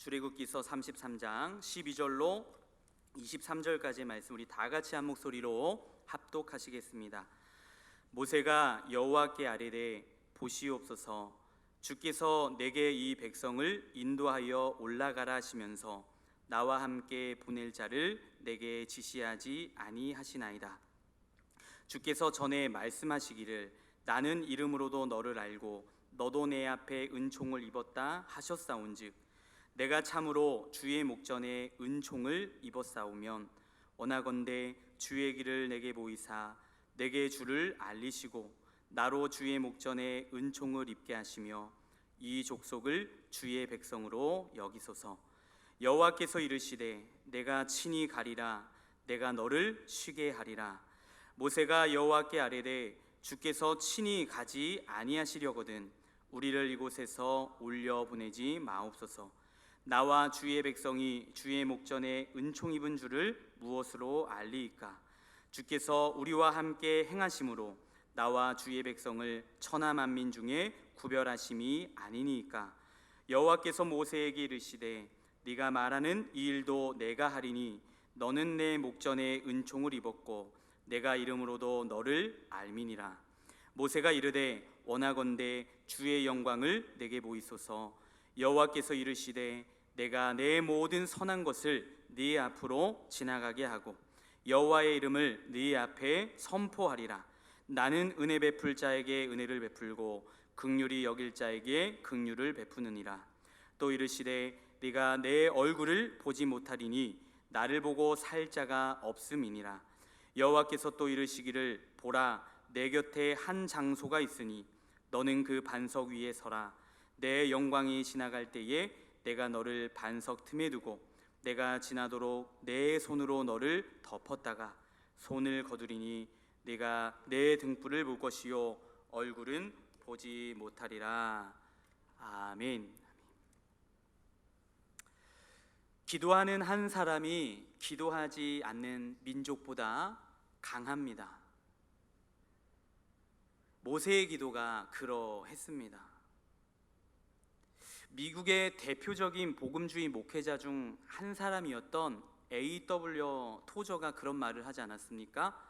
출애굽기서 33장 12절로 23절까지의 말씀 우리 다 같이 한 목소리로 합독하시겠습니다. 모세가 여호와께 아뢰되 보시옵소서, 주께서 내게 이 백성을 인도하여 올라가라 하시면서 나와 함께 보낼 자를 내게 지시하지 아니하시나이다. 주께서 전에 말씀하시기를 나는 이름으로도 너를 알고 너도 내 앞에 은총을 입었다 하셨사온즉 내가 참으로 주의 목전에 은총을 입었사오면 원하건대 주의 길을 내게 보이사 내게 주를 알리시고 나로 주의 목전에 은총을 입게 하시며 이 족속을 주의 백성으로 여기소서. 여호와께서 이르시되 내가 친히 가리라, 내가 너를 쉬게 하리라. 모세가 여호와께 아뢰되 주께서 친히 가지 아니하시려거든 우리를 이곳에서 올려 보내지 마옵소서. 나와 주의 백성이 주의 목전에 은총 입은 줄을 무엇으로 알리이까? 주께서 우리와 함께 행하심으로 나와 주의 백성을 천하 만민 중에 구별하심이 아니니까? 여호와께서 모세에게 이르시되 네가 말하는 이 일도 내가 하리니 너는 내 목전에 은총을 입었고 내가 이름으로도 너를 알미니라. 모세가 이르되 원하건대 주의 영광을 내게 보이소서. 여호와께서 이르시되 내가 내 모든 선한 것을 네 앞으로 지나가게 하고 여호와의 이름을 네 앞에 선포하리라. 나는 은혜 베풀 자에게 은혜를 베풀고 긍휼히 여길 자에게 긍휼을 베푸느니라. 또 이르시되 네가 내 얼굴을 보지 못하리니 나를 보고 살 자가 없음이니라. 여호와께서 또 이르시기를 보라, 내 곁에 한 장소가 있으니 너는 그 반석 위에 서라. 내 영광이 지나갈 때에 내가 너를 반석 틈에 두고 내가 지나도록 내 손으로 너를 덮었다가 손을 거두리니 네가 내 등불을 볼 것이요 얼굴은 보지 못하리라. 아멘. 기도하는 한 사람이 기도하지 않는 민족보다 강합니다. 모세의 기도가 그러했습니다. 미국의 대표적인 복음주의 목회자 중 한 사람이었던 A.W. 토저가 그런 말을 하지 않았습니까?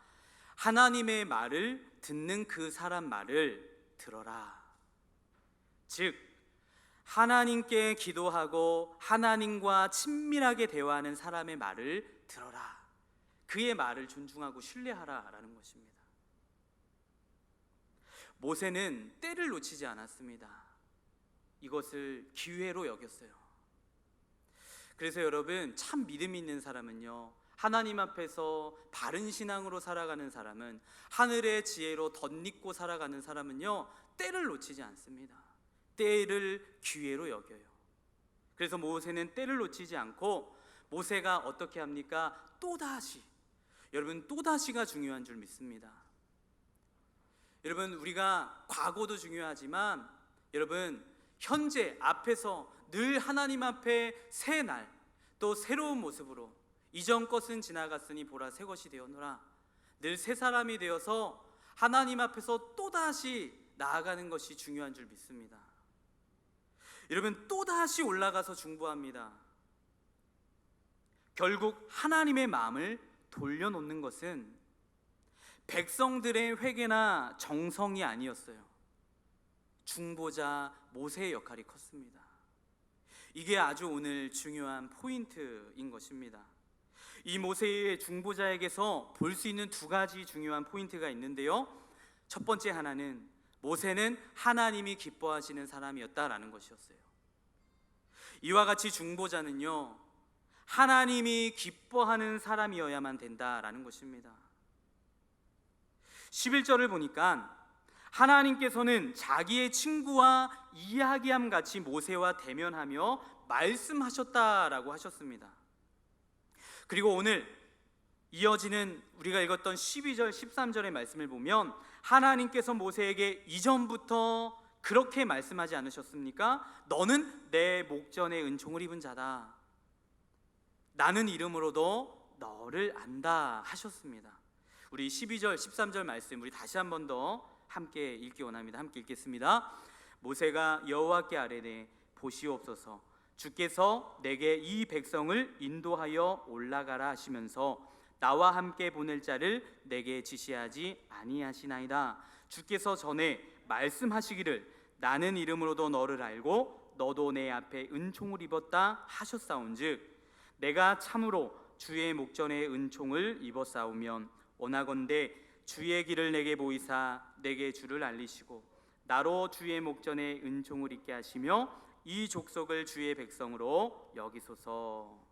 하나님의 말을 듣는 그 사람 말을 들어라. 즉 하나님께 기도하고 하나님과 친밀하게 대화하는 사람의 말을 들어라. 그의 말을 존중하고 신뢰하라라는 것입니다. 모세는 때를 놓치지 않았습니다. 이것을 기회로 여겼어요. 그래서 여러분, 참 믿음 있는 사람은요, 하나님 앞에서 바른 신앙으로 살아가는 사람은, 하늘의 지혜로 덧입고 살아가는 사람은요, 때를 놓치지 않습니다. 때를 기회로 여겨요. 그래서 모세는 때를 놓치지 않고 모세가 어떻게 합니까? 또다시, 여러분, 또다시가 중요한 줄 믿습니다. 여러분, 우리가 과거도 중요하지만 여러분, 현재 앞에서 늘 하나님 앞에 새 날, 또 새로운 모습으로 이전 것은 지나갔으니 보라 새 것이 되었노라, 늘 새 사람이 되어서 하나님 앞에서 또다시 나아가는 것이 중요한 줄 믿습니다. 여러분, 또다시 올라가서 중보합니다. 결국 하나님의 마음을 돌려놓는 것은 백성들의 회개나 정성이 아니었어요. 중보자 모세의 역할이 컸습니다. 이게 아주 오늘 중요한 포인트인 것입니다. 이 모세의 중보자에게서 볼 수 있는 두 가지 중요한 포인트가 있는데요, 첫 번째 하나는 모세는 하나님이 기뻐하시는 사람이었다라는 것이었어요. 이와 같이 중보자는요, 하나님이 기뻐하는 사람이어야만 된다라는 것입니다. 11절을 보니까 하나님께서는 자기의 친구와 이야기함 같이 모세와 대면하며 말씀하셨다라고 하셨습니다. 그리고 오늘 이어지는 우리가 읽었던 12절 13절의 말씀을 보면 하나님께서 모세에게 이전부터 그렇게 말씀하지 않으셨습니까? 너는 내 목전에 은총을 입은 자다, 나는 이름으로도 너를 안다 하셨습니다. 우리 12절 13절 말씀 우리 다시 한 번 더 함께 읽기 원합니다. 함께 읽겠습니다. 모세가 여호와께 아뢰되 보시옵소서, 주께서 내게 이 백성을 인도하여 올라가라 하시면서 나와 함께 보낼 자를 내게 지시하지 아니하시나이다. 주께서 전에 말씀하시기를 나는 이름으로도 너를 알고 너도 내 앞에 은총을 입었다 하셨사온즉 내가 참으로 주의 목전에 은총을 입었사오면 원하건대 주의 길을 내게 보이사 내게 주를 알리시고 나로 주의 목전에 은총을 입게 하시며 이 족속을 주의 백성으로 여기소서.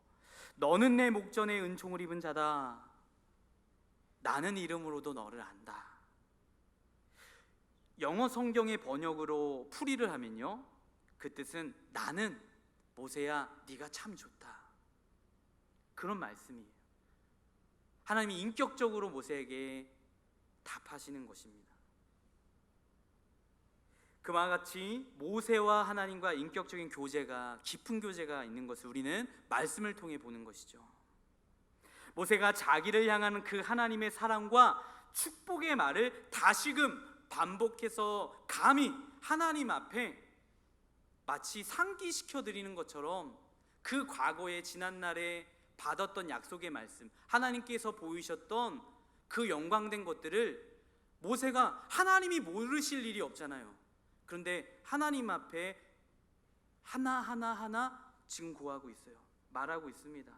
너는 내 목전에 은총을 입은 자다. 나는 이름으로도 너를 안다. 영어 성경의 번역으로 풀이를 하면요, 그 뜻은 나는 모세야 네가 참 좋다, 그런 말씀이에요. 하나님이 인격적으로 모세에게 답하시는 것입니다. 그와 같이 모세와 하나님과 인격적인 교제가, 깊은 교제가 있는 것을 우리는 말씀을 통해 보는 것이죠. 모세가 자기를 향하는 그 하나님의 사랑과 축복의 말을 다시금 반복해서 감히 하나님 앞에 마치 상기시켜 드리는 것처럼 그 과거의 지난날에 받았던 약속의 말씀, 하나님께서 보이셨던 그 영광된 것들을 모세가, 하나님이 모르실 일이 없잖아요. 그런데 하나님 앞에 하나하나 증거하고 있어요. 말하고 있습니다.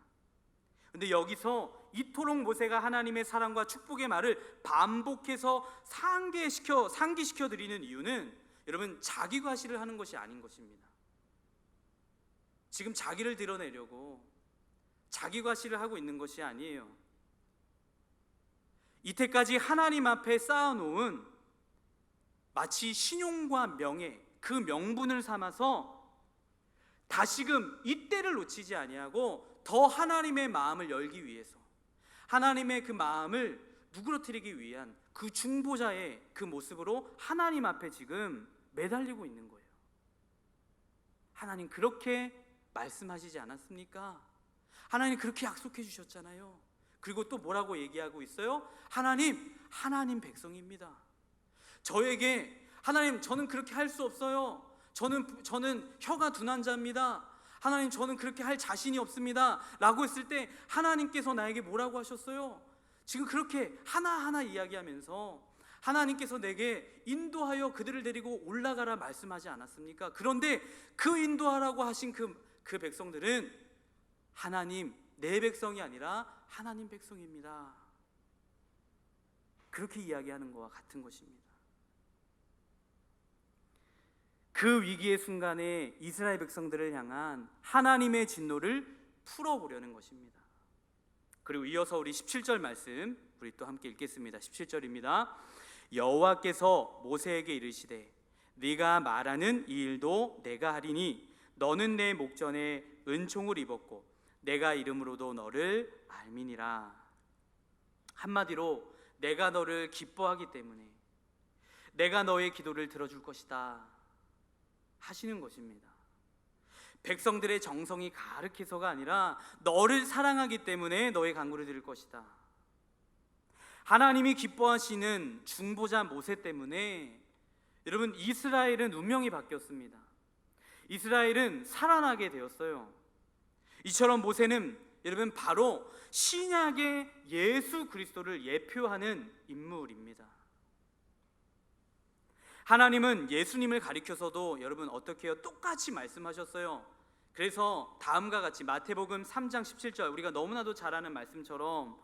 근데 여기서 이토록 모세가 하나님의 사랑과 축복의 말을 반복해서 상기시켜 드리는 이유는 여러분, 자기 과시를 하는 것이 아닌 것입니다. 지금 자기를 드러내려고 자기 과시를 하고 있는 것이 아니에요. 이때까지 하나님 앞에 쌓아놓은 마치 신용과 명예, 그 명분을 삼아서 다시금 이때를 놓치지 아니하고 더 하나님의 마음을 열기 위해서, 하나님의 그 마음을 누그러뜨리기 위한 그 중보자의 그 모습으로 하나님 앞에 지금 매달리고 있는 거예요. 하나님 그렇게 말씀하시지 않았습니까? 하나님 그렇게 약속해 주셨잖아요. 그리고 또 뭐라고 얘기하고 있어요? 하나님 백성입니다. 저에게 하나님, 저는 그렇게 할 수 없어요. 저는 혀가 둔한 자입니다. 하나님, 저는 그렇게 할 자신이 없습니다 라고 했을 때 하나님께서 나에게 뭐라고 하셨어요? 지금 그렇게 하나하나 이야기하면서 하나님께서 내게 인도하여 그들을 데리고 올라가라 말씀하지 않았습니까? 그런데 그 인도하라고 하신 그 백성들은 하나님, 내 백성이 아니라 하나님 백성입니다. 그렇게 이야기하는 것과 같은 것입니다. 그 위기의 순간에 이스라엘 백성들을 향한 하나님의 진노를 풀어보려는 것입니다. 그리고 이어서 우리 17절 말씀 우리 또 함께 읽겠습니다. 17절입니다. 여호와께서 모세에게 이르시되 네가 말하는 이 일도 내가 하리니 너는 내 목전에 은총을 입었고 내가 이름으로도 너를 알미니라. 한마디로 내가 너를 기뻐하기 때문에 내가 너의 기도를 들어줄 것이다 하시는 것입니다. 백성들의 정성이 가득해서가 아니라 너를 사랑하기 때문에 너의 간구를 들을 것이다. 하나님이 기뻐하시는 중보자 모세 때문에 여러분, 이스라엘은 운명이 바뀌었습니다. 이스라엘은 살아나게 되었어요. 이처럼 모세는 여러분 바로 신약의 예수 그리스도를 예표하는 인물입니다. 하나님은 예수님을 가리켜서도 여러분 어떻게 해요? 똑같이 말씀하셨어요. 그래서 다음과 같이 마태복음 3장 17절, 우리가 너무나도 잘 아는 말씀처럼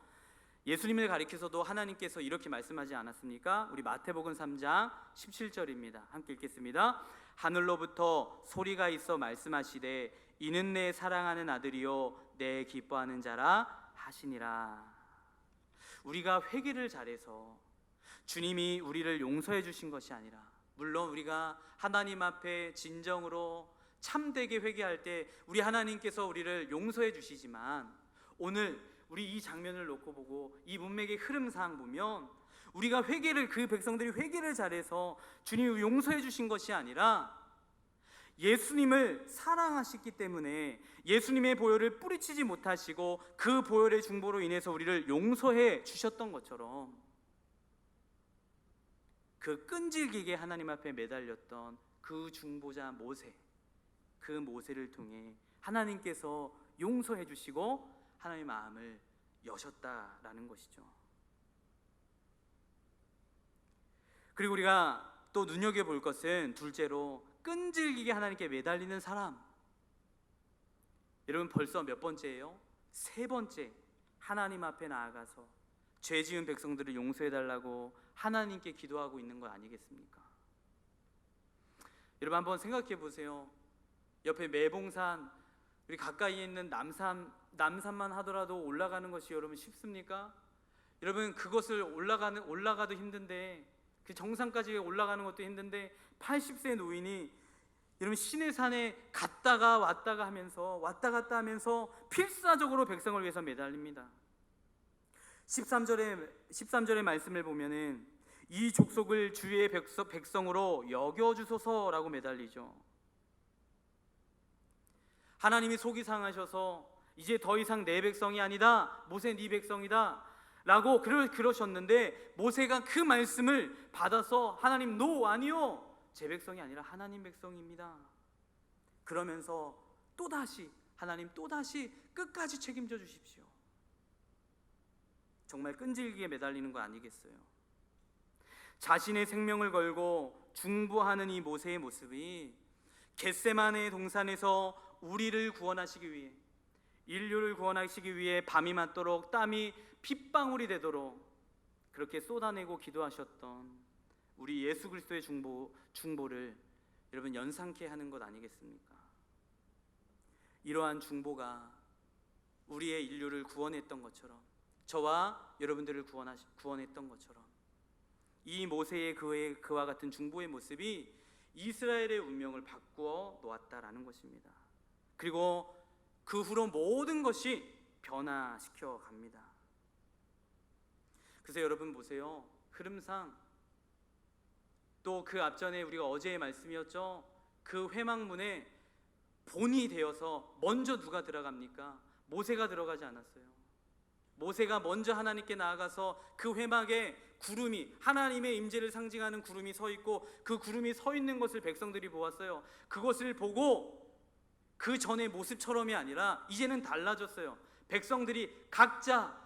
예수님을 가리켜서도 하나님께서 이렇게 말씀하지 않았습니까? 우리 마태복음 3장 17절입니다. 함께 읽겠습니다. 하늘로부터 소리가 있어 말씀하시되 이는 내 사랑하는 아들이요 내 기뻐하는 자라 하시니라. 우리가 회개를 잘해서 주님이 우리를 용서해 주신 것이 아니라, 물론 우리가 하나님 앞에 진정으로 참되게 회개할 때 우리 하나님께서 우리를 용서해 주시지만, 오늘 우리 이 장면을 놓고 보고 이 문맥의 흐름상 보면 우리가 그 백성들이 회개를 잘해서 주님이 용서해 주신 것이 아니라 예수님을 사랑하시기 때문에 예수님의 보혈을 뿌리치지 못하시고 그 보혈의 중보로 인해서 우리를 용서해 주셨던 것처럼, 그 끈질기게 하나님 앞에 매달렸던 그 중보자 모세, 그 모세를 통해 하나님께서 용서해 주시고 하나님의 마음을 여셨다라는 것이죠. 그리고 우리가 또 눈여겨볼 것은 둘째로 끈질기게 하나님께 매달리는 사람. 여러분 벌써 몇 번째예요? 세 번째. 하나님 앞에 나아가서 죄 지은 백성들을 용서해달라고 하나님께 기도하고 있는 거 아니겠습니까? 여러분 한번 생각해 보세요. 옆에 매봉산, 우리 가까이에 있는 남산만 하더라도 올라가는 것이 여러분 쉽습니까? 여러분 그것을 올라가도 힘든데, 그 정상까지 올라가는 것도 힘든데 80세 노인이 여러분 시내산에 갔다가 왔다가 하면서 왔다 갔다 하면서 필사적으로 백성을 위해서 매달립니다. 13절의 말씀을 보면은 이 족속을 주의 백성으로 여겨주소서라고 매달리죠. 하나님이 속이 상하셔서 이제 더 이상 내 백성이 아니다, 모세 네 백성이다 라고 그러셨는데, 모세가 그 말씀을 받아서 하나님 노, 아니요, 제 백성이 아니라 하나님 백성입니다. 그러면서 또다시 하나님 또다시 끝까지 책임져 주십시오. 정말 끈질기게 매달리는 거 아니겠어요? 자신의 생명을 걸고 중보하는 이 모세의 모습이 겟세마네 동산에서 우리를 구원하시기 위해, 인류를 구원하시기 위해 밤이 맞도록 땀이 핏방울이 되도록 그렇게 쏟아내고 기도하셨던 우리 예수 그리스도의 중보를 여러분 연상케 하는 것 아니겠습니까? 이러한 중보가 우리의 인류를 구원했던 것처럼, 저와 여러분들을 구원했던 것처럼, 이 모세의 그와 같은 중보의 모습이 이스라엘의 운명을 바꾸어 놓았다라는 것입니다. 그리고 그 후로 모든 것이 변화시켜 갑니다. 그래서 여러분 보세요. 흐름상 또 그 앞전에 우리가 어제의 말씀이었죠. 그 회막문에 본이 되어서 먼저 누가 들어갑니까? 모세가 들어가지 않았어요. 모세가 먼저 하나님께 나아가서 그 회막에 구름이, 하나님의 임재를 상징하는 구름이 서 있고, 그 구름이 서 있는 것을 백성들이 보았어요. 그것을 보고 그 전의 모습처럼이 아니라 이제는 달라졌어요. 백성들이 각자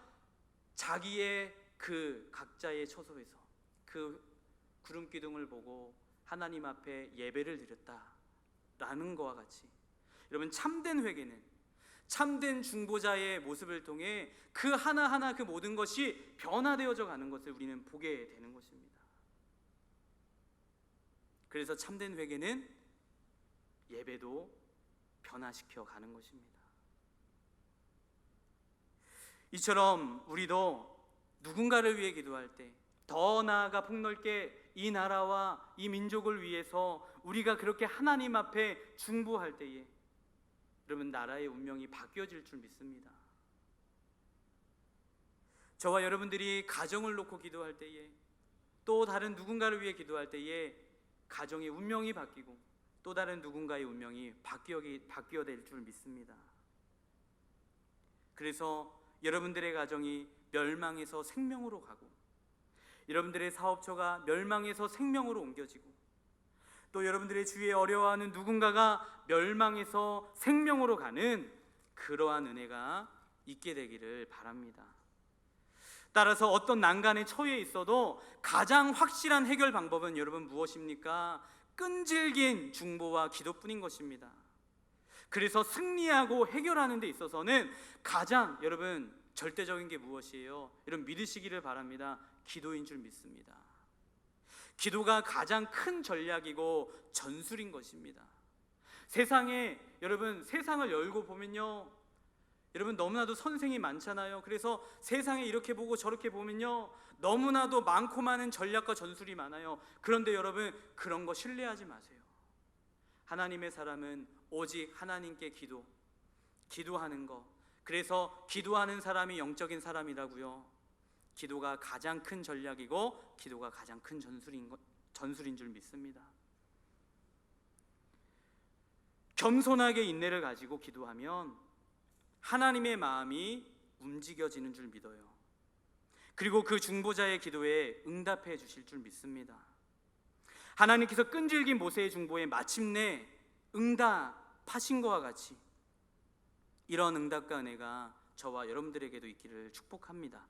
자기의 그 각자의 처소에서 그 구름 기둥을 보고 하나님 앞에 예배를 드렸다라는 것과 같이, 여러분 참된 회개는 참된 중보자의 모습을 통해 그 하나하나 그 모든 것이 변화되어져 가는 것을 우리는 보게 되는 것입니다. 그래서 참된 회개는 예배도 변화시켜 가는 것입니다. 이처럼 우리도 누군가를 위해 기도할 때, 더 나아가 폭넓게 이 나라와 이 민족을 위해서 우리가 그렇게 하나님 앞에 중보할 때에 여러분 나라의 운명이 바뀌어질 줄 믿습니다. 저와 여러분들이 가정을 놓고 기도할 때에, 또 다른 누군가를 위해 기도할 때에 가정의 운명이 바뀌고 또 다른 누군가의 운명이 바뀌어 될 줄 믿습니다. 그래서 여러분들의 가정이 멸망에서 생명으로 가고, 여러분들의 사업처가 멸망에서 생명으로 옮겨지고, 또 여러분들의 주위에 어려워하는 누군가가 멸망에서 생명으로 가는 그러한 은혜가 있게 되기를 바랍니다. 따라서 어떤 난간에 처해 있어도 가장 확실한 해결 방법은 여러분 무엇입니까? 끈질긴 중보와 기도뿐인 것입니다. 그래서 승리하고 해결하는 데 있어서는 가장 여러분 절대적인 게 무엇이에요? 여러분 믿으시기를 바랍니다. 기도인 줄 믿습니다. 기도가 가장 큰 전략이고 전술인 것입니다. 세상에 여러분 세상을 열고 보면요, 여러분 너무나도 선생이 많잖아요. 그래서 세상에 이렇게 보고 저렇게 보면요, 너무나도 많고 많은 전략과 전술이 많아요. 그런데 여러분 그런 거 신뢰하지 마세요. 하나님의 사람은 오직 하나님께 기도하는 거. 그래서 기도하는 사람이 영적인 사람이라고요. 기도가 가장 큰 전략이고 기도가 가장 큰 전술인 줄 믿습니다. 겸손하게 인내를 가지고 기도하면 하나님의 마음이 움직여지는 줄 믿어요. 그리고 그 중보자의 기도에 응답해 주실 줄 믿습니다. 하나님께서 끈질긴 모세의 중보에 마침내 응답하신 것과 같이 이런 응답과 은혜가 저와 여러분들에게도 있기를 축복합니다.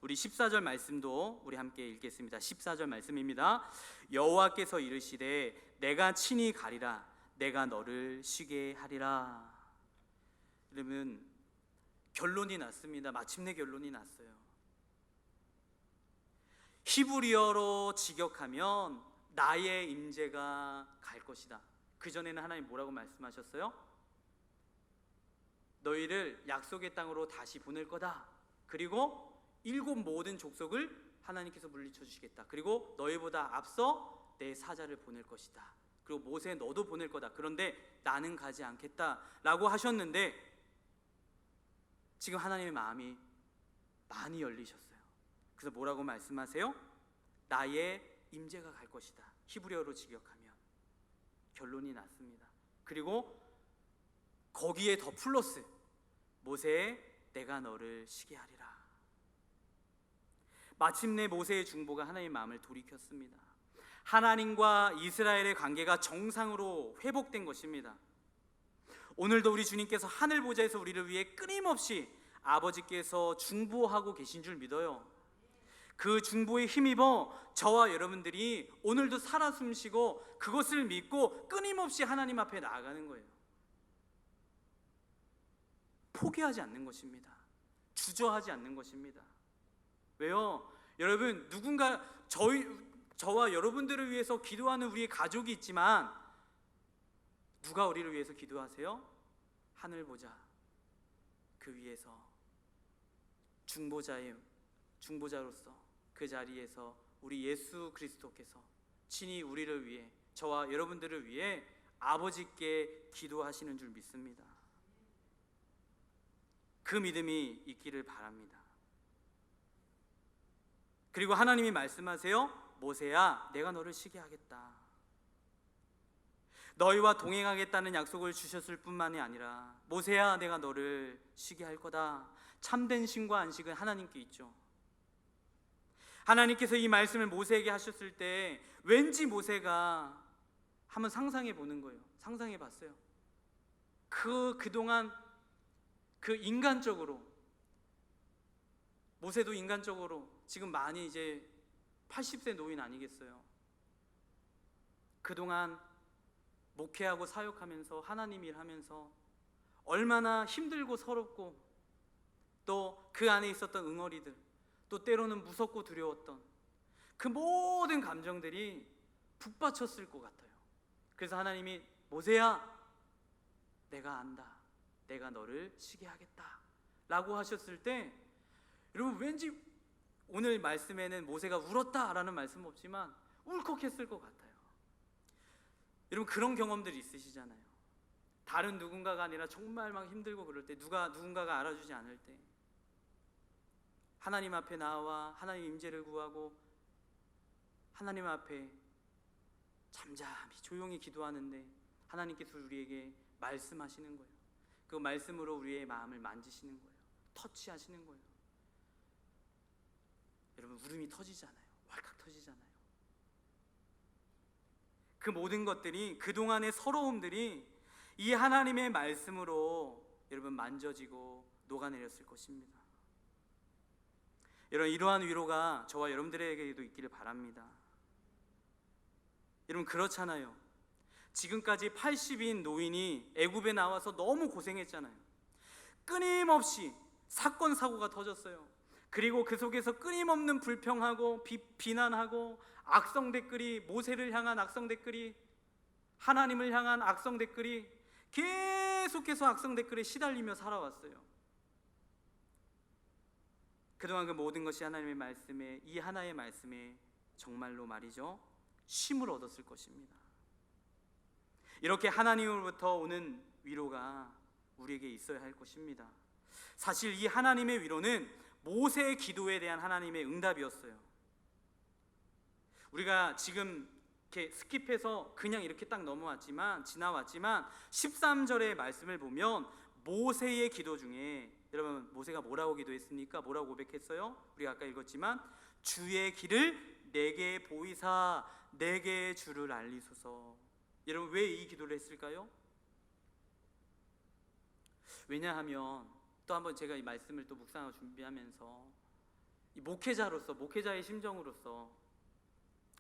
우리 14절 말씀도 우리 함께 읽겠습니다. 14절 말씀입니다. 여호와께서 이르시되 내가 친히 가리라 내가 너를 쉬게 하리라. 여러분, 결론이 났습니다. 마침내 결론이 났어요. 히브리어로 직역하면 나의 임재가 갈 것이다. 그전에는 하나님 뭐라고 말씀하셨어요? 너희를 약속의 땅으로 다시 보낼 거다. 그리고 일곱 모든 족속을 하나님께서 물리쳐 주시겠다. 그리고 너희보다 앞서 내 사자를 보낼 것이다. 그리고 모세 너도 보낼 거다. 그런데 나는 가지 않겠다 라고 하셨는데 지금 하나님의 마음이 많이 열리셨어요. 그래서 뭐라고 말씀하세요? 나의 임재가 갈 것이다. 히브리어로 직역하면 결론이 났습니다. 그리고 거기에 더 플러스 모세의 내가 너를 쉬게 하리라. 마침내 모세의 중보가 하나님의 마음을 돌이켰습니다. 하나님과 이스라엘의 관계가 정상으로 회복된 것입니다. 오늘도 우리 주님께서 하늘 보좌에서 우리를 위해 끊임없이 아버지께서 중보하고 계신 줄 믿어요. 그 중보에 힘입어 저와 여러분들이 오늘도 살아 숨쉬고 그것을 믿고 끊임없이 하나님 앞에 나아가는 거예요. 포기하지 않는 것입니다. 주저하지 않는 것입니다. 왜요? 여러분, 누군가 저와 여러분들을 위해서 기도하는 우리의 가족이 있지만 누가 우리를 위해서 기도하세요? 하늘 보좌 그 위에서 중보자로서 그 자리에서 우리 예수 그리스도께서 친히 우리를 위해 저와 여러분들을 위해 아버지께 기도하시는 줄 믿습니다. 그 믿음이 있기를 바랍니다. 그리고 하나님이 말씀하세요. 모세야, 내가 너를 쉬게 하겠다. 너희와 동행하겠다는 약속을 주셨을 뿐만이 아니라 모세야, 내가 너를 쉬게 할 거다. 참된 쉼과 안식은 하나님께 있죠. 하나님께서 이 말씀을 모세에게 하셨을 때 왠지 모세가 한번 상상해 보는 거예요. 상상해 봤어요. 그동안 인간적으로 모세도 인간적으로 지금 많이 이제 80세 노인 아니겠어요? 그동안 목회하고 사역하면서 하나님 일하면서 얼마나 힘들고 서럽고 또 그 안에 있었던 응어리들, 또 때로는 무섭고 두려웠던 그 모든 감정들이 북받쳤을 것 같아요. 그래서 하나님이 모세야, 내가 안다. 내가 너를 쉬게 하겠다 라고 하셨을 때 여러분, 왠지 오늘 말씀에는 모세가 울었다라는 말씀은 없지만 울컥했을 것 같아요. 여러분, 그런 경험들이 있으시잖아요. 다른 누군가가 아니라 정말 막 힘들고 그럴 때 누군가가 알아주지 않을 때 하나님 앞에 나와 하나님 임재를 구하고 하나님 앞에 잠잠히 조용히 기도하는데 하나님께서 우리에게 말씀하시는 거예요. 그 말씀으로 우리의 마음을 만지시는 거예요. 터치하시는 거예요. 여러분, 울음이 터지잖아요. 왈칵 터지잖아요. 그 모든 것들이, 그동안의 서러움들이 이 하나님의 말씀으로 여러분 만져지고 녹아내렸을 것입니다. 여러분, 이러한 위로가 저와 여러분들에게도 있기를 바랍니다. 여러분, 그렇잖아요. 지금까지 80인 노인이 애굽에 나와서 너무 고생했잖아요. 끊임없이 사건 사고가 터졌어요. 그리고 그 속에서 끊임없는 불평하고 비난하고 악성 댓글이, 모세를 향한 악성 댓글이, 하나님을 향한 악성 댓글이 계속해서 악성 댓글에 시달리며 살아왔어요. 그동안 그 모든 것이 하나님의 말씀에, 이 하나의 말씀에 정말로 말이죠, 쉼을 얻었을 것입니다. 이렇게 하나님으로부터 오는 위로가 우리에게 있어야 할 것입니다. 사실 이 하나님의 위로는 모세의 기도에 대한 하나님의 응답이었어요. 우리가 지금 이렇게 스킵해서 그냥 이렇게 딱 지나왔지만 13절의 말씀을 보면 모세의 기도 중에, 여러분, 모세가 뭐라고 기도했습니까? 뭐라고 고백했어요? 우리가 아까 읽었지만 주의 길을 내게 보이사 내게 주를 알리소서. 여러분, 왜 이 기도를 했을까요? 왜냐하면 또 한번 제가 이 말씀을 또 묵상하고 준비하면서 이 목회자로서, 목회자의 심정으로서,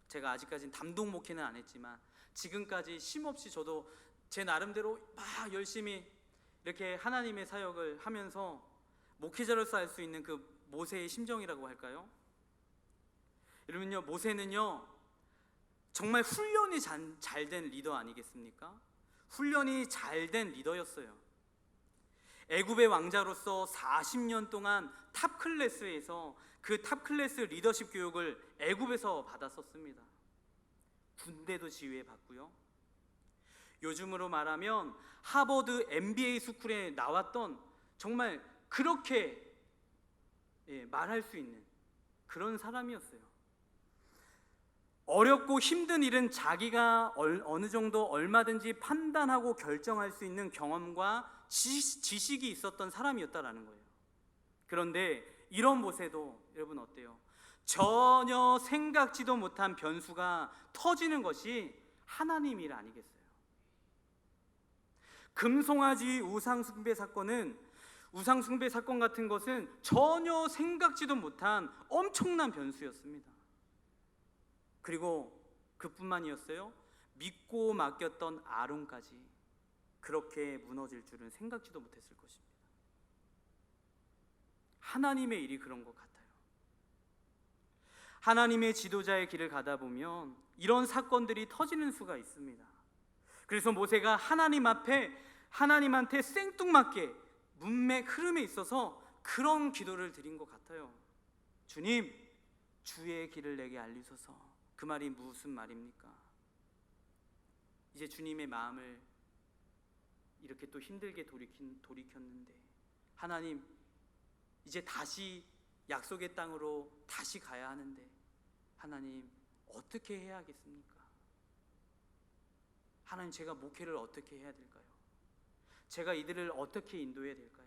제가 아직까지는 담동 목회는 안 했지만 지금까지 쉼없이 저도 제 나름대로 막 열심히 이렇게 하나님의 사역을 하면서 목회자로서 할 수 있는 그 모세의 심정이라고 할까요? 여러분요, 모세는요 정말 훈련이 잘 된 리더 아니겠습니까? 훈련이 잘 된 리더였어요. 애굽의 왕자로서 40년 동안 탑 클래스에서 그 탑 클래스 리더십 교육을 애굽에서 받았었습니다. 군대도 지휘해 봤고요. 요즘으로 말하면 하버드 MBA 스쿨에 나왔던 정말 그렇게 말할 수 있는 그런 사람이었어요. 어렵고 힘든 일은 자기가 어느 정도 얼마든지 판단하고 결정할 수 있는 경험과 지식이 있었던 사람이었다라는 거예요. 그런데 이런 모세도 여러분 어때요? 전혀 생각지도 못한 변수가 터지는 것이 하나님 일 아니겠어요? 금송아지 우상숭배 사건 같은 것은 전혀 생각지도 못한 엄청난 변수였습니다. 그리고 그뿐만이었어요. 믿고 맡겼던 아론까지 그렇게 무너질 줄은 생각지도 못했을 것입니다. 하나님의 일이 그런 것 같아요. 하나님의 지도자의 길을 가다 보면 이런 사건들이 터지는 수가 있습니다. 그래서 모세가 하나님한테 생뚱맞게 문맥 흐름에 있어서 그런 기도를 드린 것 같아요. 주님, 주의 길을 내게 알리소서. 그 말이 무슨 말입니까? 이제 주님의 마음을 이렇게 또 힘들게 돌이켰는데, 하나님, 이제 다시 약속의 땅으로 다시 가야 하는데 하나님 어떻게 해야 하겠습니까? 하나님, 제가 목회를 어떻게 해야 될까요? 제가 이들을 어떻게 인도해야 될까요?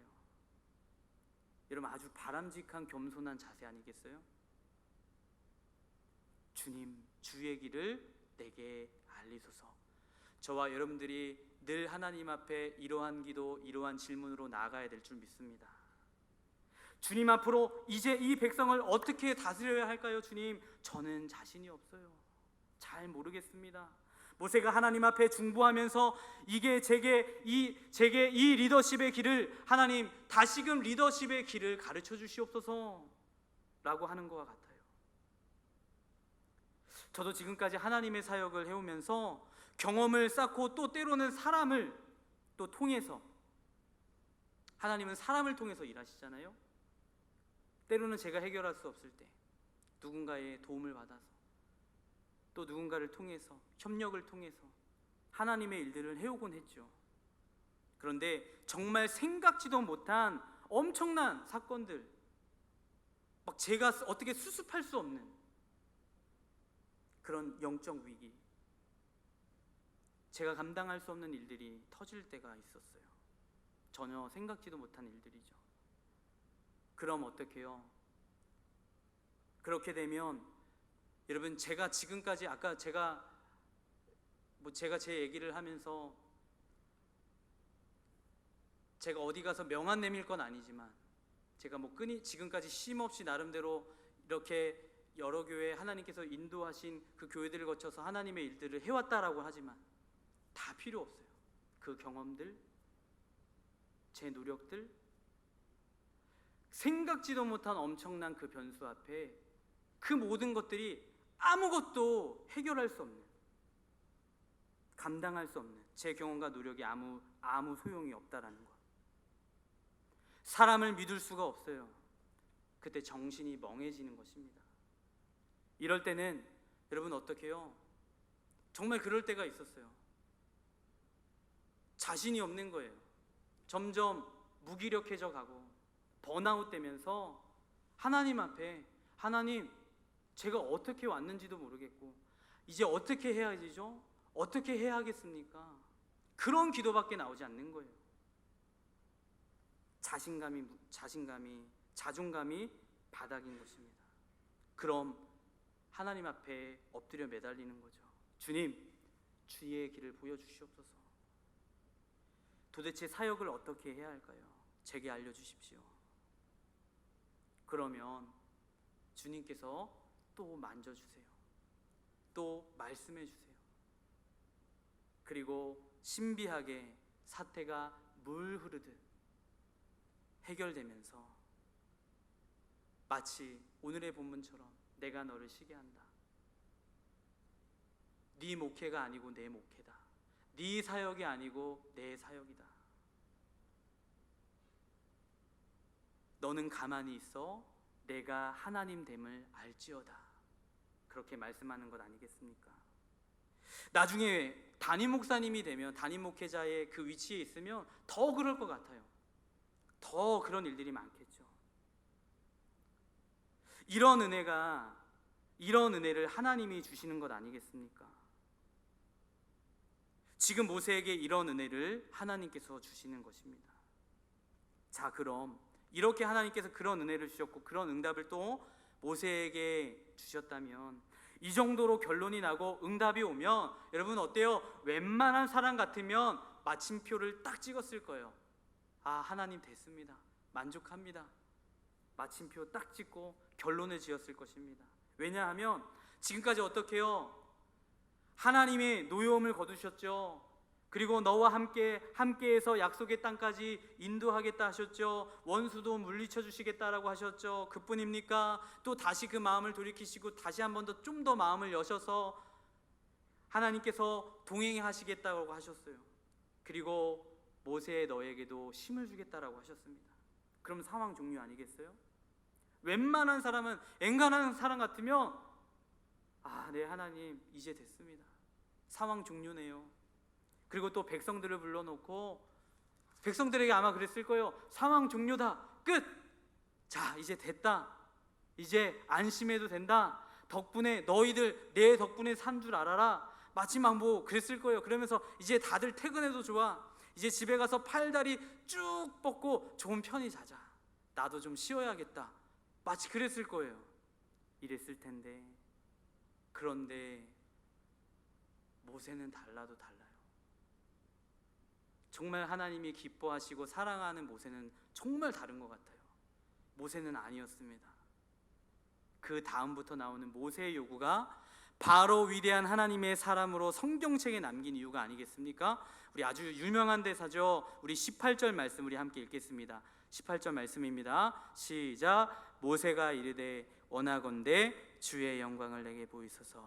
여러분, 아주 바람직한 겸손한 자세 아니겠어요? 주님, 주의 길을 내게 알리소서. 저와 여러분들이 늘 하나님 앞에 이러한 기도, 이러한 질문으로 나아가야 될 줄 믿습니다. 주님 앞으로 이제 이 백성을 어떻게 다스려야 할까요? 주님, 저는 자신이 없어요. 잘 모르겠습니다. 모세가 하나님 앞에 중보하면서 제게 이 리더십의 길을, 하나님 다시금 리더십의 길을 가르쳐 주시옵소서 라고 하는 것과 같아요. 저도 지금까지 하나님의 사역을 해오면서 경험을 쌓고, 또 때로는 사람을 또 통해서, 하나님은 사람을 통해서 일하시잖아요. 때로는 제가 해결할 수 없을 때 누군가의 도움을 받아서, 또 누군가를 통해서, 협력을 통해서 하나님의 일들을 해오곤 했죠. 그런데 정말 생각지도 못한 엄청난 사건들, 막 제가 어떻게 수습할 수 없는 그런 영적 위기, 제가 감당할 수 없는 일들이 터질 때가 있었어요. 전혀 생각지도 못한 일들이죠. 그럼 어떡해요? 그렇게 되면 여러분, 제가 지금까지, 아까 제가 제 얘기를 하면서 제가 어디 가서 명함 내밀 건 아니지만, 제가 지금까지 쉼없이 나름대로 이렇게 여러 교회 하나님께서 인도하신 그 교회들을 거쳐서 하나님의 일들을 해왔다라고 하지만 다 필요 없어요. 그 경험들, 제 노력들, 생각지도 못한 엄청난 그 변수 앞에 그 모든 것들이 아무것도 해결할 수 없는, 감당할 수 없는 제 경험과 노력이 아무 소용이 없다라는 것. 사람을 믿을 수가 없어요. 그때 정신이 멍해지는 것입니다. 이럴 때는 여러분 어떻게 해요? 정말 그럴 때가 있었어요. 자신이 없는 거예요. 점점 무기력해져 가고 번아웃 되면서 하나님 앞에, 하나님, 제가 어떻게 왔는지도 모르겠고 이제 어떻게 해야 되죠? 어떻게 해야 하겠습니까? 그런 기도밖에 나오지 않는 거예요. 자존감이 바닥인 것입니다. 그럼 하나님 앞에 엎드려 매달리는 거죠. 주님, 주의 길을 보여주시옵소서. 도대체 사역을 어떻게 해야 할까요? 제게 알려주십시오. 그러면 주님께서 또 만져주세요. 또 말씀해 주세요. 그리고 신비하게 사태가 물 흐르듯 해결되면서 마치 오늘의 본문처럼 내가 너를 쉬게 한다. 네 목회가 아니고 내 목회다. 네 사역이 아니고 내 사역이다. 너는 가만히 있어 내가 하나님 됨을 알지어다. 그렇게 말씀하는 것 아니겠습니까? 나중에 담임 목사님이 되면, 담임 목회자의 그 위치에 있으면 더 그럴 것 같아요. 더 그런 일들이 많겠죠. 이런 은혜를 하나님이 주시는 것 아니겠습니까? 지금 모세에게 이런 은혜를 하나님께서 주시는 것입니다. 자, 그럼 이렇게 하나님께서 그런 은혜를 주셨고 그런 응답을 또 모세에게 주셨다면, 이 정도로 결론이 나고 응답이 오면 여러분 어때요? 웬만한 사람 같으면 마침표를 딱 찍었을 거예요. 아, 하나님 됐습니다. 만족합니다. 마침표 딱 찍고 결론을 지었을 것입니다. 왜냐하면 지금까지 어떻게 해요? 하나님의 노여움을 거두셨죠. 그리고 너와 함께해서 약속의 땅까지 인도하겠다 하셨죠. 원수도 물리쳐 주시겠다라고 하셨죠. 그뿐입니까? 또 다시 그 마음을 돌이키시고 다시 한 번 더 좀 더 마음을 여셔서 하나님께서 동행하시겠다고 하셨어요. 그리고 모세 너에게도 힘을 주겠다라고 하셨습니다. 그럼 상황 종료 아니겠어요? 웬만한 사람은, 엔간한 사람 같으면 아, 네 하나님 이제 됐습니다. 상황 종료네요. 그리고 또 백성들을 불러놓고 백성들에게 아마 그랬을 거예요. 상황 종료다. 끝. 자, 이제 됐다. 이제 안심해도 된다. 덕분에 너희들 내 덕분에 산 줄 알아라. 마지막 뭐 그랬을 거예요. 그러면서 이제 다들 퇴근해도 좋아. 이제 집에 가서 팔다리 쭉 뻗고 좋은 편히 자자. 나도 좀 쉬어야겠다. 마치 그랬을 거예요. 이랬을 텐데, 그런데 모세는 달라도 달라요. 정말 하나님이 기뻐하시고 사랑하는 모세는 정말 다른 것 같아요. 모세는 아니었습니다. 그 다음부터 나오는 모세의 요구가 바로 위대한 하나님의 사람으로 성경책에 남긴 이유가 아니겠습니까? 우리 아주 유명한 대사죠. 우리 18절 말씀 우리 함께 읽겠습니다. 18절 말씀입니다. 시작. 모세가 이르되 원하건대 주의 영광을 내게 보이소서.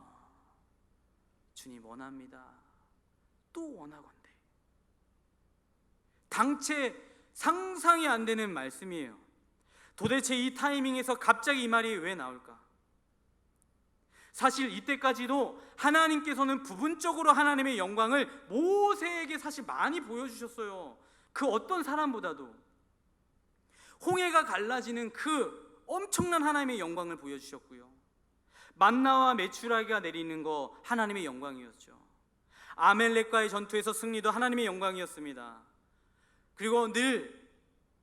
주님 원합니다. 또 원하건대. 당최 상상이 안 되는 말씀이에요. 도대체 이 타이밍에서 갑자기 이 말이 왜 나올까? 사실 이때까지도 하나님께서는 부분적으로 하나님의 영광을 모세에게 사실 많이 보여주셨어요. 그 어떤 사람보다도 홍해가 갈라지는 그 엄청난 하나님의 영광을 보여주셨고요. 만나와 메추라기가 내리는 거 하나님의 영광이었죠. 아멜렉과의 전투에서 승리도 하나님의 영광이었습니다. 그리고 늘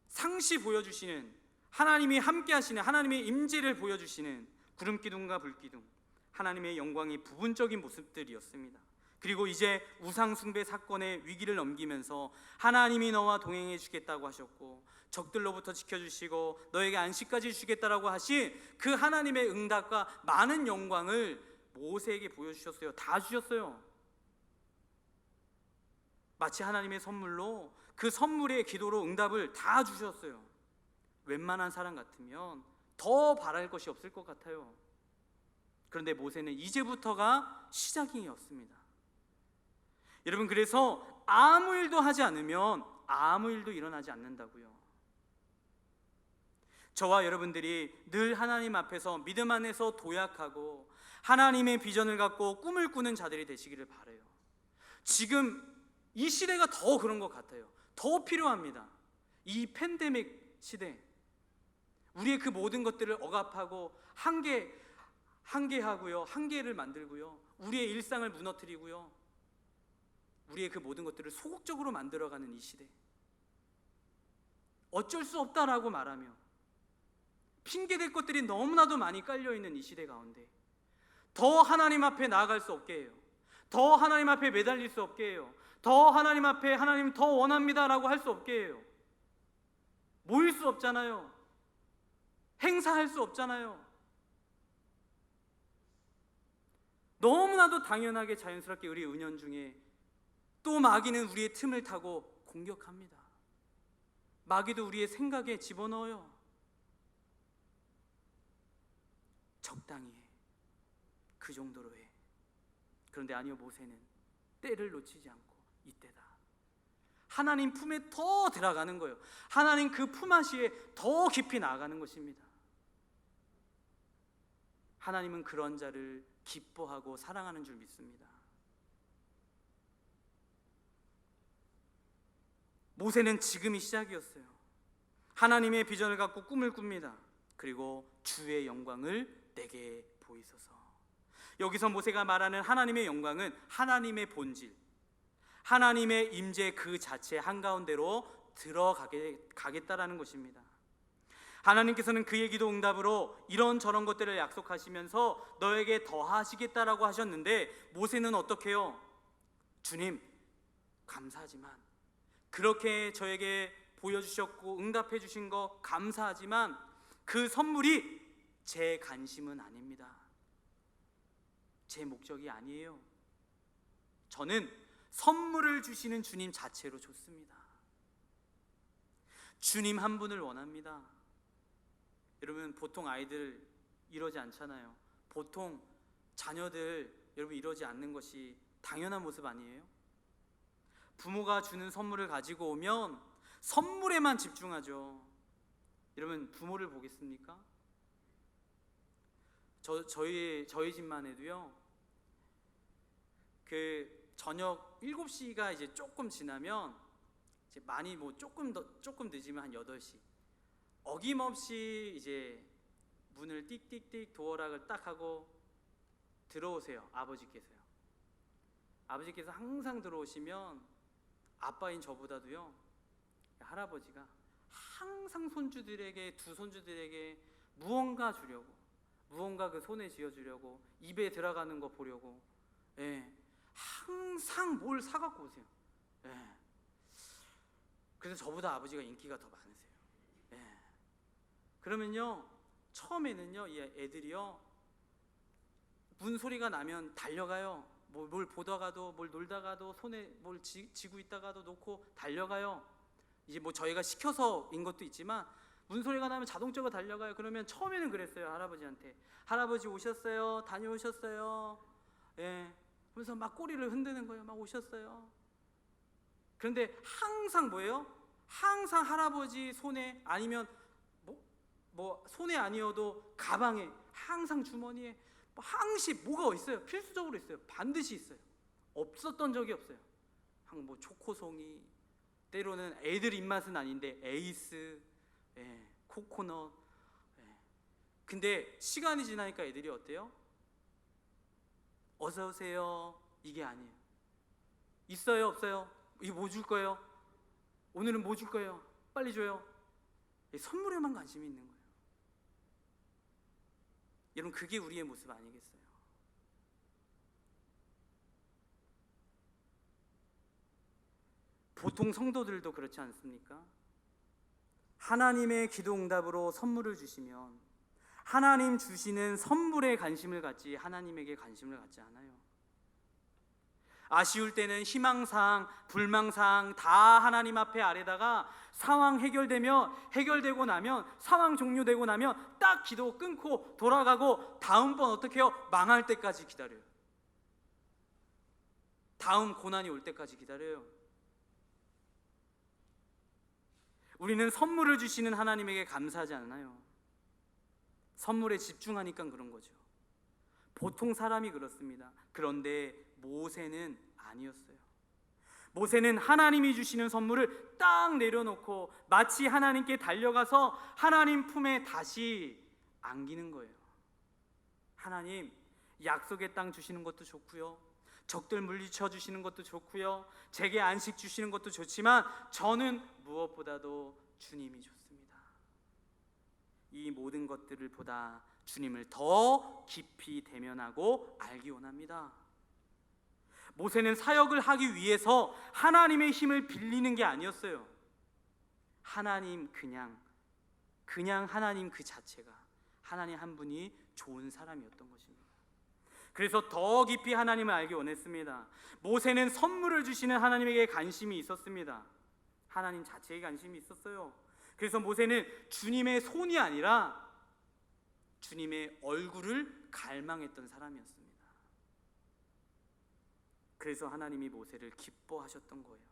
상시 보여주시는 하나님이 함께 하시는 하나님의 임재를 보여주시는 구름기둥과 불기둥, 하나님의 영광이 부분적인 모습들이었습니다. 그리고 이제 우상숭배 사건의 위기를 넘기면서 하나님이 너와 동행해 주겠다고 하셨고 적들로부터 지켜주시고 너에게 안식까지 주겠다라고 하신 그 하나님의 응답과 많은 영광을 모세에게 보여주셨어요. 다 주셨어요. 마치 하나님의 선물로 그 선물의 기도로 응답을 다 주셨어요. 웬만한 사람 같으면 더 바랄 것이 없을 것 같아요. 그런데 모세는 이제부터가 시작이었습니다. 여러분, 그래서 아무 일도 하지 않으면 아무 일도 일어나지 않는다고요. 저와 여러분들이 늘 하나님 앞에서 믿음 안에서 도약하고 하나님의 비전을 갖고 꿈을 꾸는 자들이 되시기를 바라요. 지금 이 시대가 더 그런 것 같아요. 더 필요합니다. 이 팬데믹 시대, 우리의 그 모든 것들을 억압하고 한계하고요, 한계를 만들고요, 우리의 일상을 무너뜨리고요, 우리의 그 모든 것들을 소극적으로 만들어가는 이 시대, 어쩔 수 없다라고 말하며 핑계댈 것들이 너무나도 많이 깔려있는 이 시대 가운데 더 하나님 앞에 나아갈 수 없게 해요. 더 하나님 앞에 매달릴 수 없게 해요. 더 하나님 앞에 하나님 더 원합니다라고 할 수 없게 해요. 모일 수 없잖아요. 행사할 수 없잖아요. 너무나도 당연하게 자연스럽게 우리 은연 중에 또 마귀는 우리의 틈을 타고 공격합니다. 마귀도 우리의 생각에 집어넣어요. 적당히 해. 그 정도로 해. 그런데 아니요, 모세는 때를 놓치지 않고 이때다. 하나님 품에 더 들어가는 거예요. 하나님 그 품앗이에 더 깊이 나아가는 것입니다. 하나님은 그런 자를 기뻐하고 사랑하는 줄 믿습니다. 모세는 지금이 시작이었어요. 하나님의 비전을 갖고 꿈을 꿉니다. 그리고 주의 영광을 내게 보이소서. 여기서 모세가 말하는 하나님의 영광은 하나님의 본질, 하나님의 임재 그 자체 한가운데로 들어가겠다라는 것입니다. 하나님께서는 그의 기도 응답으로 이런저런 것들을 약속하시면서 너에게 더하시겠다라고 하셨는데, 모세는 어떻게 해요? 주님, 감사하지만, 그렇게 저에게 보여주셨고 응답해 주신 거 감사하지만 그 선물이 제 관심은 아닙니다. 제 목적이 아니에요. 저는 선물을 주시는 주님 자체로 좋습니다. 주님 한 분을 원합니다. 여러분, 보통 아이들 이러지 않잖아요. 보통 자녀들, 여러분, 이러지 않는 것이 당연한 모습 아니에요? 부모가 주는 선물을 가지고 오면 선물에만 집중하죠. 여러분, 부모를 보겠습니까? 저희 집만 해도요, 그 저녁 7시가 이제 조금 지나면, 이제 많이 뭐 조금 늦으면 한 8시, 어김없이 이제 문을 띡띡띡 도어락을 딱 하고 들어오세요. 아버지께서요. 아버지께서 항상 들어오시면 아빠인 저보다도요, 할아버지가 항상 손주들에게, 두 손주들에게 무언가 주려고, 무언가 그 손에 쥐어주려고, 입에 들어가는 거 보려고, 항상 뭘 사갖고 오세요. 그래서 저보다 아버지가 인기가 더 많으세요. 그러면요, 처음에는요, 이 애들이요, 문 소리가 나면 달려가요. 뭘 보다가도, 뭘 놀다가도, 손에 뭘 쥐고 있다가도 놓고 달려가요. 이제 뭐 저희가 시켜서인 것도 있지만 문 소리가 나면 자동적으로 달려가요. 그러면 처음에는 그랬어요. 할아버지한테, 할아버지 오셨어요? 다녀오셨어요? 그래서 막 꼬리를 흔드는 거예요. 막 오셨어요? 그런데 항상 뭐예요? 항상 할아버지 손에, 아니면 뭐 손에 아니어도 가방에, 항상 주머니에 항상 뭐가 있어요. 필수적으로 있어요. 반드시 있어요. 없었던 적이 없어요. 뭐 초코송이, 때로는 애들 입맛은 아닌데 에이스, 코코넛. 근데 시간이 지나니까 애들이 어때요? 어서 오세요, 이게 아니에요. 있어요, 없어요? 이거 뭐 줄 거예요? 오늘은 뭐 줄 거예요? 빨리 줘요. 선물에만 관심이 있는 거예요. 여러분, 그게 우리의 모습 아니겠어요? 보통 성도들도 그렇지 않습니까? 하나님의 기도 응답으로 선물을 주시면 하나님 주시는 선물에 관심을 갖지 하나님에게 관심을 갖지 않아요. 아쉬울 때는 희망사항, 불망사항 다 하나님 앞에 아래다가 상황 해결되고 나면, 상황 종료되고 나면 딱 기도 끊고 돌아가고 다음번 어떻게 해요? 망할 때까지 기다려요. 다음 고난이 올 때까지 기다려요. 우리는 선물을 주시는 하나님에게 감사하지 않아요. 선물에 집중하니까 그런 거죠. 보통 사람이 그렇습니다. 그런데 모세는 아니었어요. 모세는 하나님이 주시는 선물을 딱 내려놓고 마치 하나님께 달려가서 하나님 품에 다시 안기는 거예요. 하나님, 약속의 땅 주시는 것도 좋고요, 적들 물리쳐 주시는 것도 좋고요, 제게 안식 주시는 것도 좋지만 저는 무엇보다도 주님이 좋습니다. 이 모든 것들을 보다 주님을 더 깊이 대면하고 알기 원합니다. 모세는 사역을 하기 위해서 하나님의 힘을 빌리는 게 아니었어요. 하나님 그냥 하나님 그 자체가, 하나님 한 분이 좋은 사람이었던 것입니다. 그래서 더 깊이 하나님을 알기 원했습니다. 모세는 선물을 주시는 하나님에게 관심이 있었습니다. 하나님 자체에 관심이 있었어요. 그래서 모세는 주님의 손이 아니라 주님의 얼굴을 갈망했던 사람이었습니다. 그래서 하나님이 모세를 기뻐하셨던 거예요.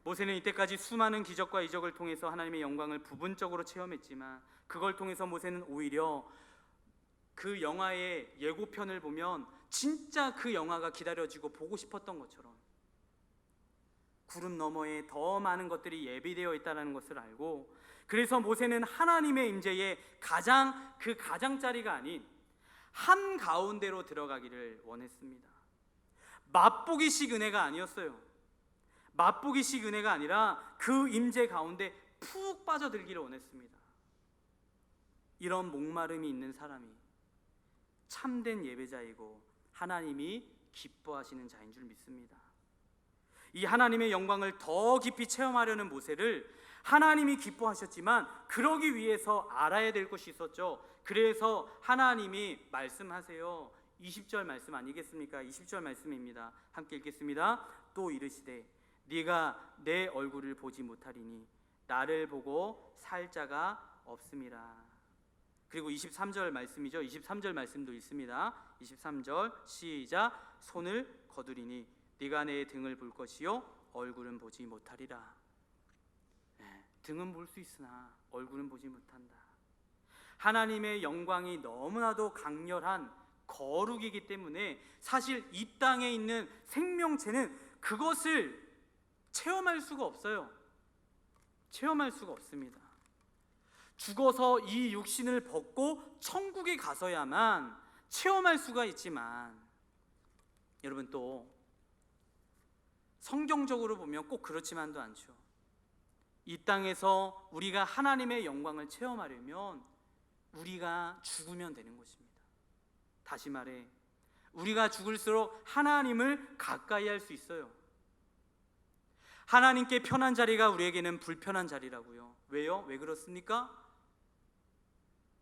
모세는 이때까지 수많은 기적과 이적을 통해서 하나님의 영광을 부분적으로 체험했지만, 그걸 통해서 모세는 오히려 그 영화의 예고편을 보면 진짜 그 영화가 기다려지고 보고 싶었던 것처럼 구름 너머에 더 많은 것들이 예비되어 있다는 것을 알고, 그래서 모세는 하나님의 임재의 가장자리가 아닌 한가운데로 들어가기를 원했습니다. 맛보기식 은혜가 아니었어요. 맛보기식 은혜가 아니라 그 임재 가운데 푹 빠져들기를 원했습니다. 이런 목마름이 있는 사람이 참된 예배자이고 하나님이 기뻐하시는 자인 줄 믿습니다. 이 하나님의 영광을 더 깊이 체험하려는 모세를 하나님이 기뻐하셨지만, 그러기 위해서 알아야 될 것이 있었죠. 그래서 하나님이 말씀하세요. 20절 말씀 아니겠습니까? 20절 말씀입니다. 함께 읽겠습니다. 또 이르시되 네가 내 얼굴을 보지 못하리니 나를 보고 살 자가 없음이라. 그리고 23절 말씀이죠. 23절 말씀도 있습니다. 23절 시작. 손을 거두리니 네가 내 등을 볼 것이요 얼굴은 보지 못하리라. 등은 볼 수 있으나 얼굴은 보지 못한다. 하나님의 영광이 너무나도 강렬한 거룩이기 때문에 사실 이 땅에 있는 생명체는 그것을 체험할 수가 없어요. 체험할 수가 없습니다. 죽어서 이 육신을 벗고 천국에 가서야만 체험할 수가 있지만, 여러분 또 성경적으로 보면 꼭 그렇지만도 않죠. 이 땅에서 우리가 하나님의 영광을 체험하려면 우리가 죽으면 되는 것입니다. 다시 말해, 우리가 죽을수록 하나님을 가까이 할 수 있어요. 하나님께 편한 자리가 우리에게는 불편한 자리라고요. 왜요? 왜 그렇습니까?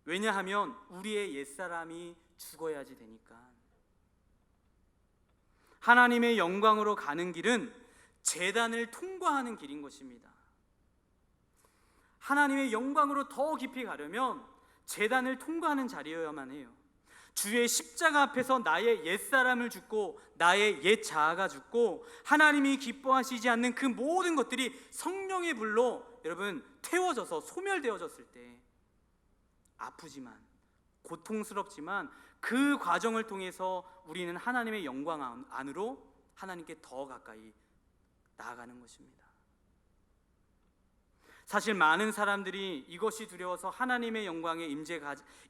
왜냐하면 우리의 옛사람이 죽어야지 되니까. 하나님의 영광으로 가는 길은 제단을 통과하는 길인 것입니다. 하나님의 영광으로 더 깊이 가려면 제단을 통과하는 자리여야만 해요. 주의 십자가 앞에서 나의 옛사람을 죽고 나의 옛 자아가 죽고 하나님이 기뻐하시지 않는 그 모든 것들이 성령의 불로 여러분 태워져서 소멸되어졌을 때 아프지만 고통스럽지만 그 과정을 통해서 우리는 하나님의 영광 안으로 하나님께 더 가까이 나아가는 것입니다. 사실 많은 사람들이 이것이 두려워서 하나님의 영광의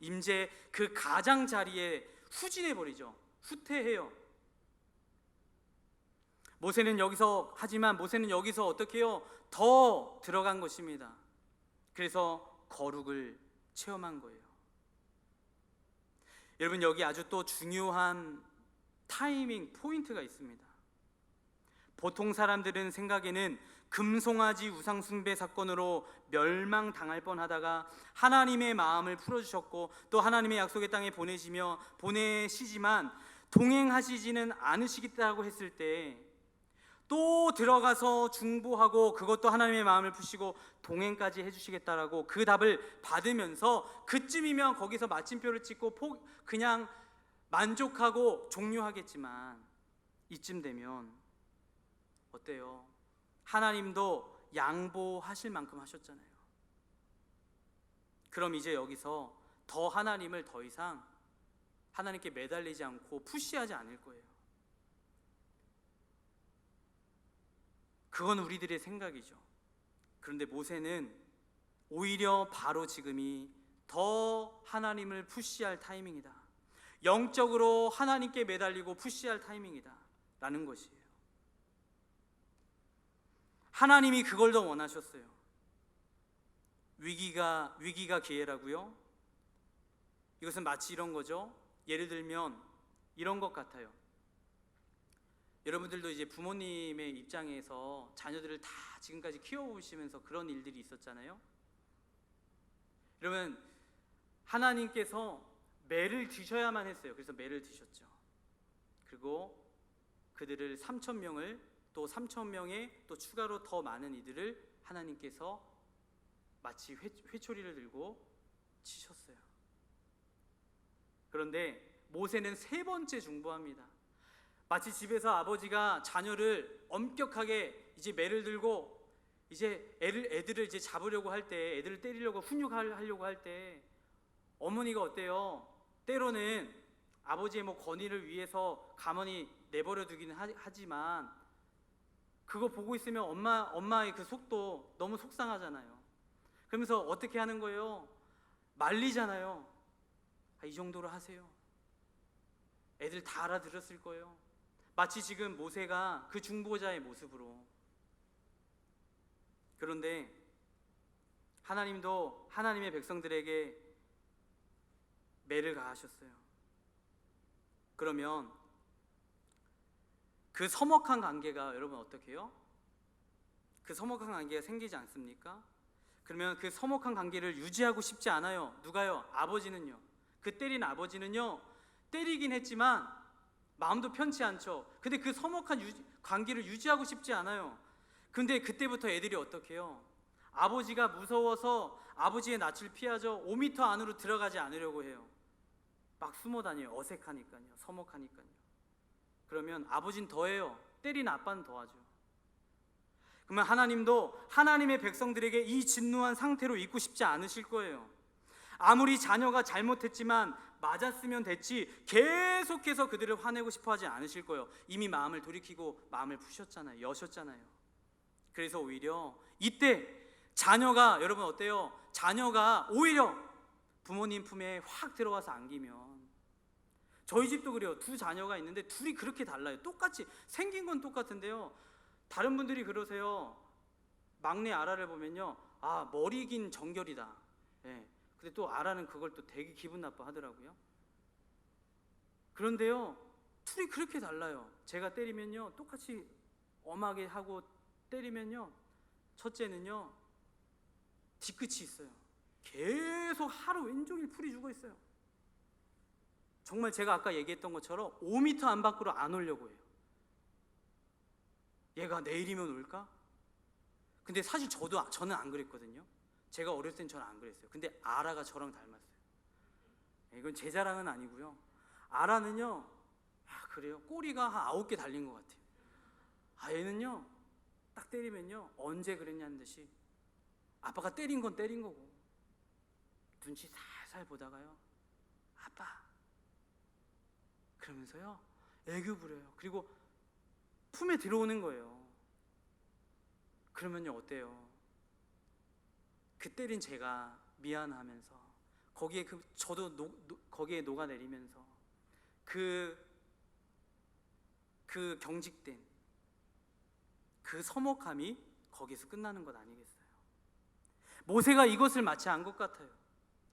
임재 그 가장자리에 후진해버리죠. 후퇴해요. 모세는 여기서 어떻게 해요? 더 들어간 것입니다. 그래서 거룩을 체험한 거예요. 여러분 여기 아주 또 중요한 타이밍 포인트가 있습니다. 보통 사람들은 생각에는 금송아지 우상숭배 사건으로 멸망당할 뻔하다가 하나님의 마음을 풀어주셨고 또 하나님의 약속의 땅에 보내시지만 동행하시지는 않으시겠다고 했을 때 또 들어가서 중보하고 그것도 하나님의 마음을 푸시고 동행까지 해주시겠다라고 그 답을 받으면서 그쯤이면 거기서 마침표를 찍고 그냥 만족하고 종료하겠지만, 이쯤 되면 어때요? 하나님도 양보하실 만큼 하셨잖아요. 그럼 이제 여기서 더 하나님을 더 이상 하나님께 매달리지 않고 푸시하지 않을 거예요. 그건 우리들의 생각이죠. 그런데 모세는 오히려 바로 지금이 더 하나님을 푸시할 타이밍이다. 영적으로 하나님께 매달리고 푸시할 타이밍이다 라는 것이에요. 하나님이 그걸 더 원하셨어요. 위기가 기회라고요? 이것은 마치 이런 거죠. 예를 들면 이런 것 같아요. 여러분들도 이제 부모님의 입장에서 자녀들을 다 지금까지 키워보시면서 그런 일들이 있었잖아요. 여러분, 하나님께서 매를 드셔야만 했어요. 그래서 매를 드셨죠. 그리고 그들을 3,000명을 또 3,000명에 또 추가로 더 많은 이들을 하나님께서 마치 회초리를 들고 치셨어요. 그런데 모세는 3번째 중보합니다. 마치 집에서 아버지가 자녀를 엄격하게 이제 매를 들고 이제 애들을 이제 잡으려고 할 때, 애들을 때리려고 훈육하려고 할 때 어머니가 어때요? 때로는 아버지의 뭐 권위를 위해서 가만히 내버려 두기는 하지만 그거 보고 있으면 엄마의 그 속도 너무 속상하잖아요. 그러면서 어떻게 하는 거예요? 말리잖아요. 이 정도로 하세요. 애들 다 알아들었을 거예요. 마치 지금 모세가 그 중보자의 모습으로. 그런데 하나님도 하나님의 백성들에게 매를 가하셨어요. 그러면 그 서먹한 관계가 여러분 어떻게 해요? 그 서먹한 관계가 생기지 않습니까? 그러면 그 서먹한 관계를 유지하고 싶지 않아요. 누가요? 아버지는요. 그 때린 아버지는요, 때리긴 했지만 마음도 편치 않죠. 근데 그 서먹한 관계를 유지하고 싶지 않아요. 근데 그때부터 애들이 어떻게 해요? 아버지가 무서워서 아버지의 낯을 피하죠. 5m 안으로 들어가지 않으려고 해요. 막 숨어 다녀요. 어색하니까요. 서먹하니까요. 그러면 아버지는 더해요. 때린 아빠는 더하죠. 그러면 하나님도 하나님의 백성들에게 이 진노한 상태로 있고 싶지 않으실 거예요. 아무리 자녀가 잘못했지만 맞았으면 됐지 계속해서 그들을 화내고 싶어 하지 않으실 거예요. 이미 마음을 돌이키고 마음을 푸셨잖아요. 여셨잖아요. 그래서 오히려 이때 자녀가, 여러분 어때요? 자녀가 오히려 부모님 품에 확 들어와서 안기면, 저희 집도 그래요. 2 자녀가 있는데 둘이 그렇게 달라요. 똑같이 생긴 건 똑같은데요, 다른 분들이 그러세요. 막내 아라를 보면요, 아, 머리 긴 정결이다. 예. 근데 또 아라는 그걸 또 되게 기분 나빠 하더라고요. 그런데요, 둘이 그렇게 달라요. 제가 때리면요 똑같이 엄하게 하고 때리면요, 첫째는요 뒤끝이 있어요. 계속 하루 왼종일 풀이 죽어 있어요. 정말 제가 아까 얘기했던 것처럼 5m 안 밖으로 안 오려고 해요. 얘가 내일이면 올까? 근데 사실 저는 안 그랬거든요. 제가 어렸을 땐 저는 안 그랬어요. 근데 아라가 저랑 닮았어요. 이건 제 자랑은 아니고요. 아라는요, 그래요. 꼬리가 한 9개 달린 것 같아요. 얘는요, 딱 때리면요, 언제 그랬냐는 듯이 아빠가 때린 건 때린 거고 눈치 살살 보다가요, 아빠 그러면서요 애교 부려요. 그리고 품에 들어오는 거예요. 그러면요 어때요? 그 때린 제가 미안하면서 거기에 저도 거기에 녹아내리면서 그 경직된 그 서먹함이 거기서 끝나는 것 아니겠어요? 모세가 이것을 마치 안 것 같아요.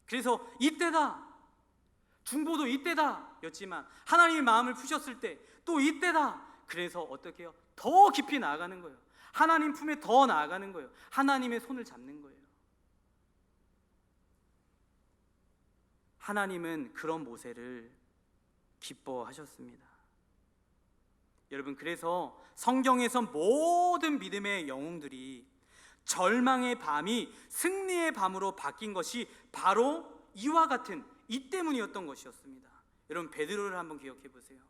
그래서 이때다, 중보도 이때다 였지만 하나님이 마음을 푸셨을 때 또 이때다. 그래서 어떻게 해요? 더 깊이 나아가는 거예요. 하나님 품에 더 나아가는 거예요. 하나님의 손을 잡는 거예요. 하나님은 그런 모세를 기뻐하셨습니다. 여러분, 그래서 성경에서 모든 믿음의 영웅들이 절망의 밤이 승리의 밤으로 바뀐 것이 바로 이와 같은 이 때문이었던 것이었습니다. 여러분, 베드로를 한번 기억해 보세요.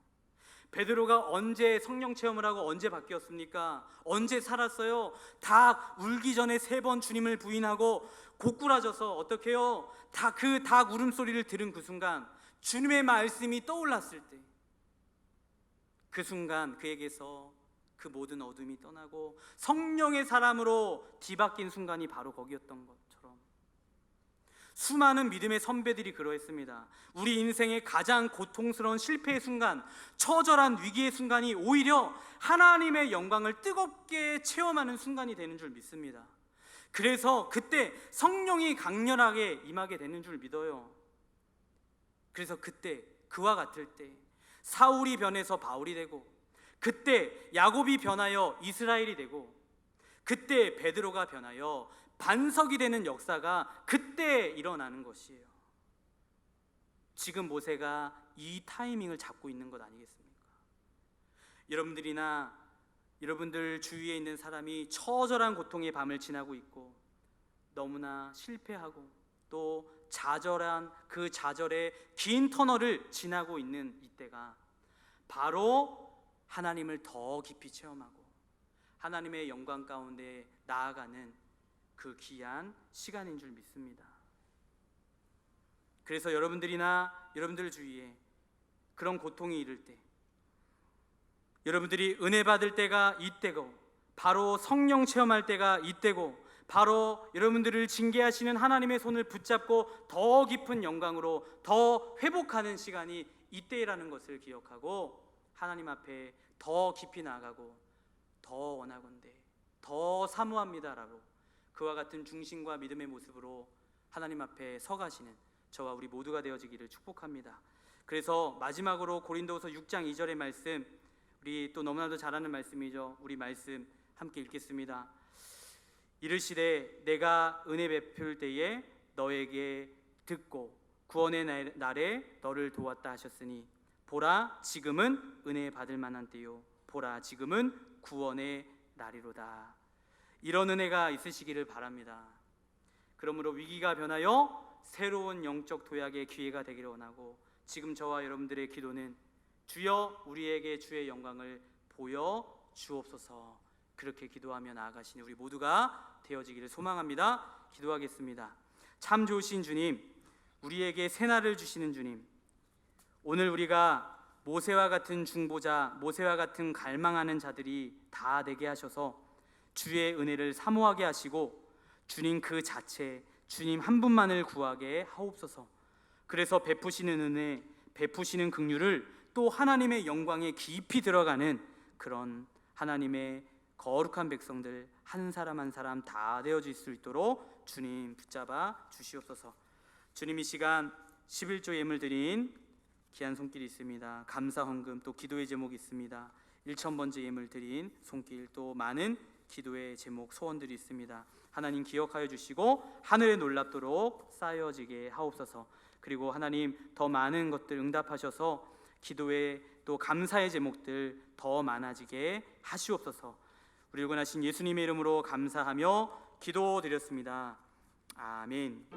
베드로가 언제 성령 체험을 하고 언제 바뀌었습니까? 언제 살았어요? 닭 울기 전에 3번 주님을 부인하고 고꾸라져서 어떻게 해요? 그 닭 울음소리를 들은 그 순간 주님의 말씀이 떠올랐을 때, 그 순간 그에게서 그 모든 어둠이 떠나고 성령의 사람으로 뒤바뀐 순간이 바로 거기였던 것처럼 수많은 믿음의 선배들이 그러했습니다. 우리 인생의 가장 고통스러운 실패의 순간, 처절한 위기의 순간이 오히려 하나님의 영광을 뜨겁게 체험하는 순간이 되는 줄 믿습니다. 그래서 그때 성령이 강렬하게 임하게 되는 줄 믿어요. 그래서 그때 그와 같을 때 사울이 변해서 바울이 되고, 그때 야곱이 변하여 이스라엘이 되고, 그때 베드로가 변하여 반석이 되는 역사가 그때 일어나는 것이에요. 지금 모세가 이 타이밍을 잡고 있는 것 아니겠습니까? 여러분들이나 여러분들 주위에 있는 사람이 처절한 고통의 밤을 지나고 있고, 너무나 실패하고 또 좌절한 그 좌절의 긴 터널을 지나고 있는 이때가 바로 하나님을 더 깊이 체험하고 하나님의 영광 가운데 나아가는 그 귀한 시간인 줄 믿습니다. 그래서 여러분들이나 여러분들 주위에 그런 고통이 이를 때, 여러분들이 은혜 받을 때가 이때고, 바로 성령 체험할 때가 이때고, 바로 여러분들을 징계하시는 하나님의 손을 붙잡고 더 깊은 영광으로 더 회복하는 시간이 이때라는 것을 기억하고 하나님 앞에 더 깊이 나아가고, 더 원하건대 더 사모합니다라고 그와 같은 중심과 믿음의 모습으로 하나님 앞에 서가시는 저와 우리 모두가 되어지기를 축복합니다. 그래서 마지막으로 고린도후서 6장 2절의 말씀, 우리 또 너무나도 잘 아는 말씀이죠. 우리 말씀 함께 읽겠습니다. 이르시되 내가 은혜 베풀 때에 너에게 듣고 구원의 날에 너를 도왔다 하셨으니 보라 지금은 은혜 받을 만한 때요 보라 지금은 구원의 날이로다. 이런 은혜가 있으시기를 바랍니다. 그러므로 위기가 변하여 새로운 영적 도약의 기회가 되기를 원하고, 지금 저와 여러분들의 기도는 주여 우리에게 주의 영광을 보여 주옵소서, 그렇게 기도하며 나아가시는 우리 모두가 되어지기를 소망합니다. 기도하겠습니다. 참 좋으신 주님, 우리에게 새날을 주시는 주님, 오늘 우리가 모세와 같은 중보자, 모세와 같은 갈망하는 자들이 다 되게 하셔서 주의 은혜를 사모하게 하시고 주님 그 자체, 주님 한 분만을 구하게 하옵소서. 그래서 베푸시는 은혜, 베푸시는 긍휼을 또 하나님의 영광에 깊이 들어가는 그런 하나님의 거룩한 백성들 한 사람 한 사람 다 되어질 수 있도록 주님 붙잡아 주시옵소서. 주님, 이 시간 11조 예물 드린 귀한 손길이 있습니다. 감사 헌금 또 기도의 제목이 있습니다. 1,000번째 예물 드린 손길, 또 많은 기도의 제목 소원들이 있습니다. 하나님 기억하여 주시고 하늘에 놀랍도록 쌓여지게 하옵소서. 그리고 하나님 더 많은 것들 응답하셔서 기도의 또 감사의 제목들 더 많아지게 하시옵소서. 우리 구원하신 예수님의 이름으로 감사하며 기도드렸습니다. 아멘.